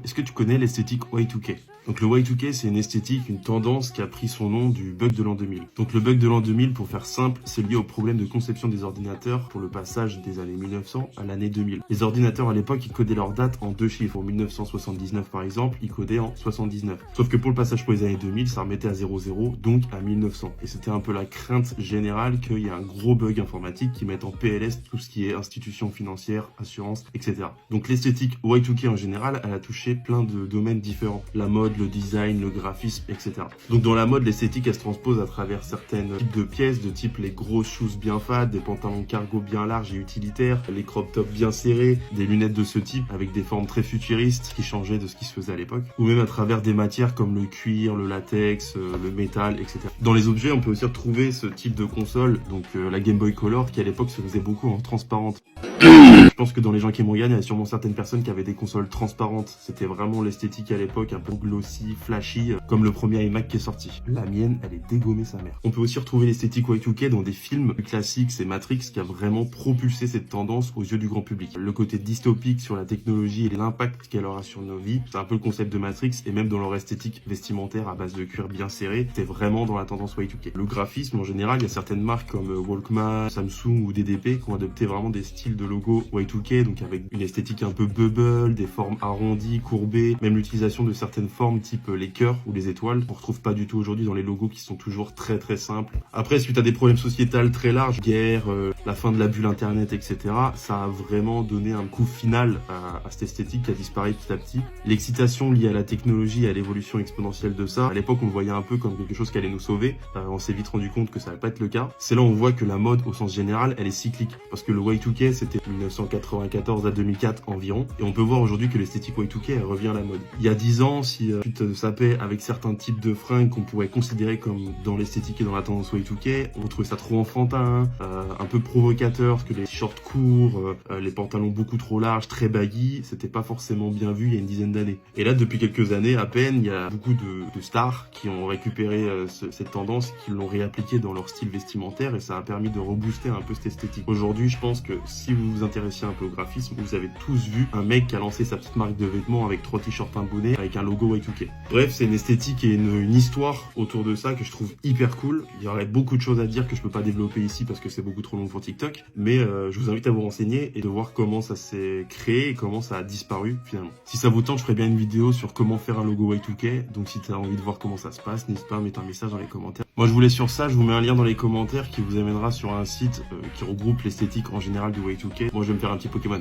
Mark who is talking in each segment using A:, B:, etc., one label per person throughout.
A: Est-ce que tu connais l'esthétique Y2K? Donc le Y2K, c'est une esthétique, une tendance qui a pris son nom du bug de l'an 2000. Donc le bug de l'an 2000, pour faire simple, c'est lié au problème de conception des ordinateurs pour le passage des années 1900 à l'année 2000. Les ordinateurs à l'époque, ils codaient leur date en 2 chiffres. En 1979 par exemple, ils codaient en 79. Sauf que pour le passage pour les années 2000, ça remettait à 00, donc à 1900. Et c'était un peu la crainte générale qu'il y ait un gros bug informatique qui mette en PLS tout ce qui est institutions financières, assurances, etc. Donc l'esthétique Y2K en général, elle a touché plein de domaines différents. La mode, le design, le graphisme, etc. Donc dans la mode, l'esthétique, elle se transpose à travers certaines types de pièces, de type les grosses shoes bien fades, des pantalons cargo bien larges et utilitaires, les crop tops bien serrés, des lunettes de ce type avec des formes très futuristes qui changeaient de ce qui se faisait à l'époque, ou même à travers des matières comme le cuir, le latex, le métal, etc. Dans les objets, on peut aussi retrouver ce type de console, donc la Game Boy Color, qui à l'époque se faisait beaucoup en transparente. Je pense que dans les gens qui me regardent, il y a sûrement certaines personnes qui avaient des consoles transparentes. C'était vraiment l'esthétique à l'époque, un peu glossy, flashy, comme le premier iMac qui est sorti. La mienne, elle est dégommée sa mère. On peut aussi retrouver l'esthétique Y2K dans des films classiques, c'est Matrix qui a vraiment propulsé cette tendance aux yeux du grand public. Le côté dystopique sur la technologie et l'impact qu'elle aura sur nos vies, c'est un peu le concept de Matrix, et même dans leur esthétique vestimentaire à base de cuir bien serré, c'était vraiment dans la tendance Y2K. Le graphisme, en général, il y a certaines marques comme Walkman, Samsung ou DDP qui ont adopté vraiment des styles de logo Y2K, donc avec une esthétique un peu bubble, des formes arrondies, courbées, même l'utilisation de certaines formes type les cœurs ou les étoiles, on retrouve pas du tout aujourd'hui dans les logos qui sont toujours très très simples. Après, suite à des problèmes sociétals très larges, guerre, la fin de la bulle internet, etc., ça a vraiment donné un coup final à cette esthétique qui a disparu petit à petit. L'excitation liée à la technologie et à l'évolution exponentielle de ça, à l'époque on le voyait un peu comme quelque chose qui allait nous sauver, on s'est vite rendu compte que ça allait pas être le cas. C'est là où on voit que la mode au sens général, elle est cyclique, parce que le Y2K c'était 1994 à 2004 environ, et on peut voir aujourd'hui que l'esthétique Y2K elle revient à la mode. Il y a 10 ans, si tu te sapais avec certains types de fringues qu'on pourrait considérer comme dans l'esthétique et dans la tendance Y2K, on trouvait ça trop enfantin, un peu provocateur, parce que les shorts courts, les pantalons beaucoup trop larges, très baggy, c'était pas forcément bien vu il y a une dizaine d'années. Et là, depuis quelques années à peine, il y a beaucoup de stars qui ont récupéré cette tendance, qui l'ont réappliquée dans leur style vestimentaire, et ça a permis de rebooster un peu cette esthétique. Aujourd'hui, je pense que si vous vous intéressez un peu au graphisme, vous avez tous vu un mec qui a lancé sa petite marque de vêtements avec 3 t-shirts, un bonnet, avec un logo Y2K. Bref, c'est une esthétique et une histoire autour de ça que je trouve hyper cool. Il y aurait beaucoup de choses à dire que je peux pas développer ici parce que c'est beaucoup trop long pour TikTok, mais je vous invite à vous renseigner et de voir comment ça s'est créé et comment ça a disparu finalement. Si ça vous tente, je ferai bien une vidéo sur comment faire un logo Y2K, donc si tu as envie de voir comment ça se passe, n'hésite pas à mettre un message dans les commentaires. Moi je vous laisse sur ça, je vous mets un lien dans les commentaires qui vous amènera sur un site qui regroupe l'esthétique en général du Y2K. Moi je vais me faire un petit Pokémon.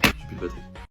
A: J'ai plus de batterie.